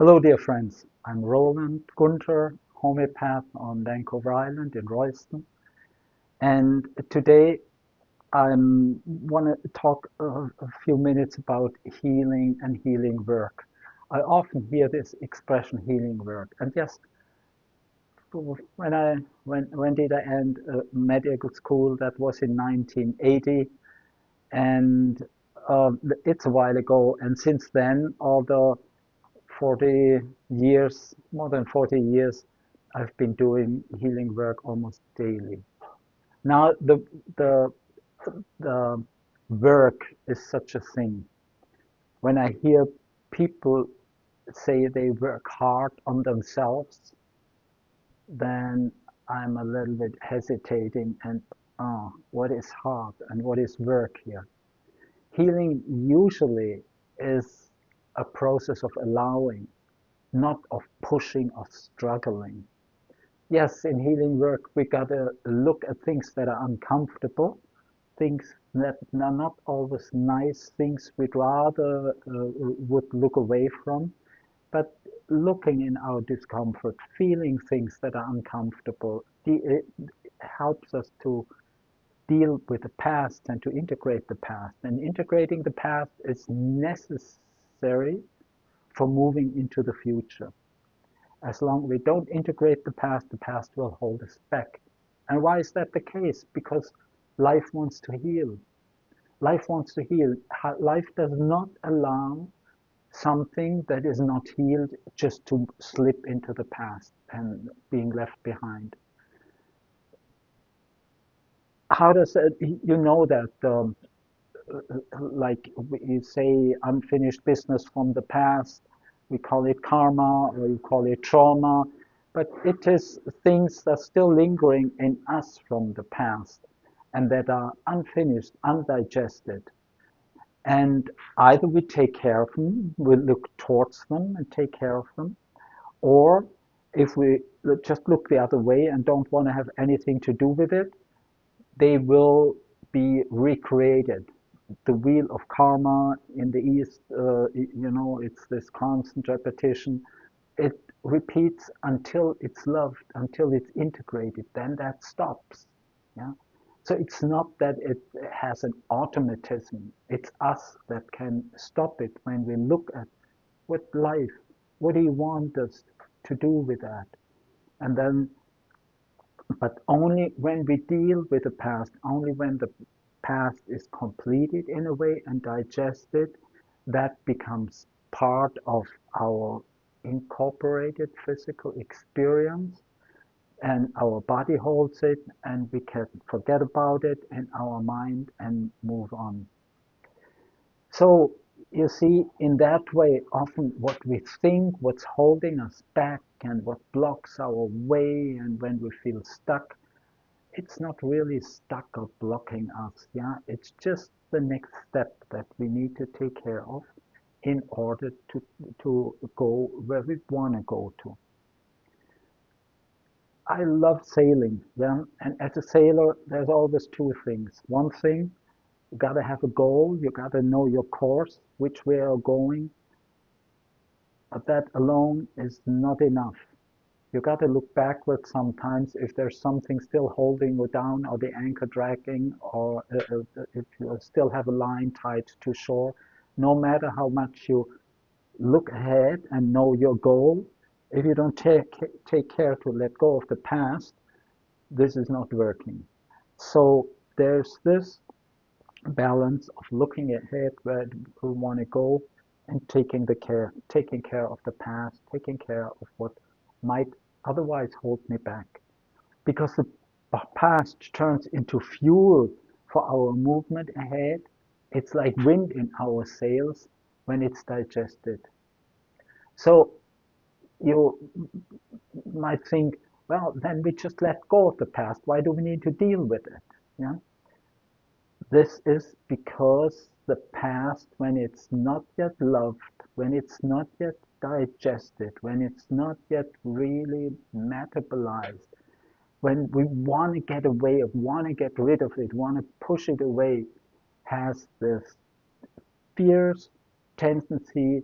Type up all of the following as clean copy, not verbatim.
Hello, dear friends. I'm Roland Gunther, homeopath on Vancouver Island in Royston. And today I want to talk a few minutes about healing and healing work. I often hear this expression, healing work. And yes, when did I end medical school? That was in 1980, and it's a while ago. And since then, although 40 years, more than 40 years, I've been doing healing work almost daily. Now, the, the work is such a thing. When I hear people say they work hard on themselves, then I'm a little bit hesitating and, what is hard and what is work here? Healing usually is a process of allowing, not of pushing or struggling. Yes, in healing work, we gotta look at things that are uncomfortable, things that are not always nice, things we'd rather would look away from. But looking in our discomfort, feeling things that are uncomfortable, it helps us to deal with the past and to integrate the past. And integrating the past is necessary for moving into the future. As long as we don't integrate the past will hold us back. And why is that the case? Because life wants to heal. Life wants to heal. Life does not allow something that is not healed just to slip into the past and being left behind. How does it, you know that, like you say, unfinished business from the past, we call it karma or you call it trauma, but it is things that are still lingering in us from the past and that are unfinished, undigested. And either we take care of them, we look towards them and take care of them, or if we just look the other way and don't want to have anything to do with it, they will be recreated. The wheel of karma in the East, it's this constant repetition. It repeats until it's loved, until it's integrated. Then that stops. Yeah. So it's not that it has an automatism. It's us that can stop it when we look at what life, what do you want us to do with that? And then but only when we deal with the past, only when the past is completed in a way and digested, that becomes part of our incorporated physical experience, and our body holds it, and we can forget about it in our mind and move on. So you see, in that way, often what we think, what's holding us back and what blocks our way, and when we feel stuck, it's not really stuck or blocking us. Yeah, it's just the next step that we need to take care of in order to go where we want to go to. I love sailing, yeah, and as a sailor, there's always two things. One thing, you gotta have a goal, you gotta know your course, which way you're going, but that alone is not enough. You got to look backwards sometimes if there's something still holding you down or the anchor dragging or if you still have a line tied to shore. No matter how much you look ahead and know your goal, if you don't take care to let go of the past, this is not working. So there's this balance of looking ahead where we want to go and taking care of the past, taking care of what might otherwise hold me back. Because the past turns into fuel for our movement ahead. It's like wind in our sails when it's digested. So you might think, well, then we just let go of the past. Why do we need to deal with it? Yeah. This is because the past, when it's not yet loved, when it's not yet digested, when it's not yet really metabolized, when we want to get away of, want to get rid of it, want to push it away, has this fierce tendency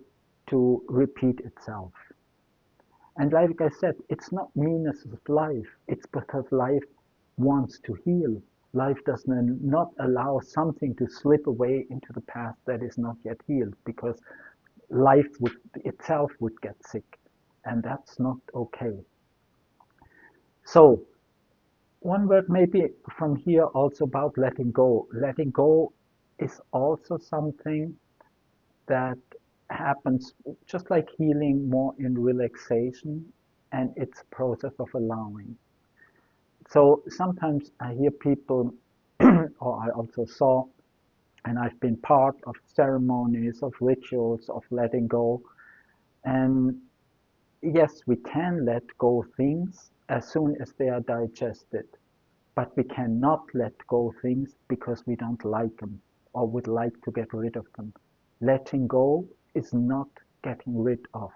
to repeat itself. And like I said, it's not meanness of life. It's because life wants to heal. Life does not allow something to slip away into the past that is not yet healed, because life itself would get sick, and that's not okay. So one word maybe from here also about letting go. Letting go is also something that happens just like healing, more in relaxation, and it's a process of allowing. So sometimes I hear people, or I also saw, and I've been part of ceremonies, of rituals, of letting go. And yes, we can let go things as soon as they are digested, but we cannot let go things because we don't like them or would like to get rid of them. Letting go is not getting rid of.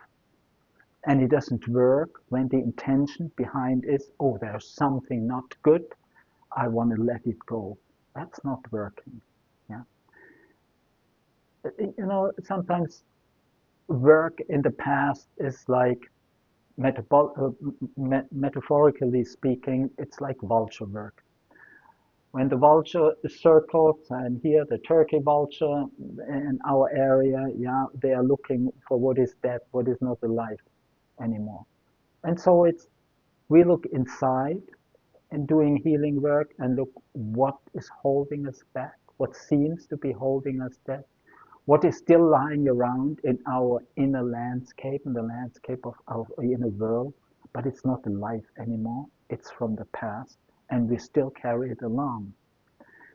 And it doesn't work when the intention behind is, oh, there's something not good, I want to let it go. That's not working. Yeah. Sometimes work in the past is like, metaphorically speaking, it's like vulture work. When the vulture circles, and here the turkey vulture in our area, yeah, they are looking for what is dead, what is not alive anymore. And so we look inside and doing healing work and look what is holding us back, what seems to be holding us back, what is still lying around in our inner landscape, in the landscape of our inner world, but it's not alive anymore. It's from the past, and we still carry it along.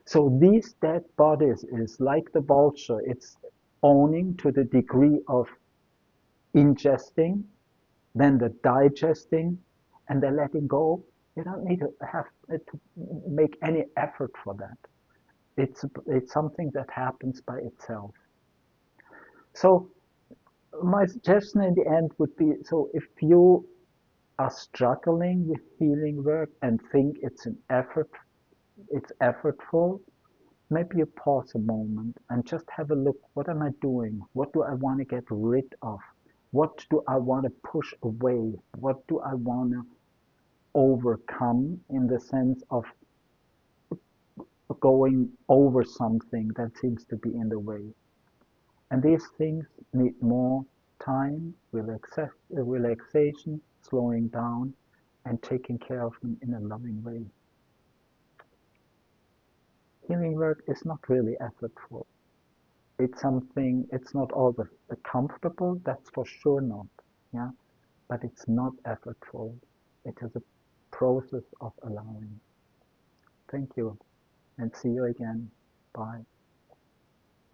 So these dead bodies is like the vulture. It's owning to the degree of ingesting, then the digesting, and the letting go. You don't need to have to make any effort for that. It's something that happens by itself. So my suggestion in the end would be, so if you are struggling with healing work and think it's effortful, maybe you pause a moment and just have a look. What am I doing? What do I want to get rid of? What do I want to push away? What do I want to overcome, in the sense of going over something that seems to be in the way? And these things need more time, relaxation, slowing down, and taking care of them in a loving way. Healing work is not really effortful. It's not always comfortable, that's for sure not. Yeah, but it's not effortful. It is a process of allowing. Thank you, and see you again. Bye.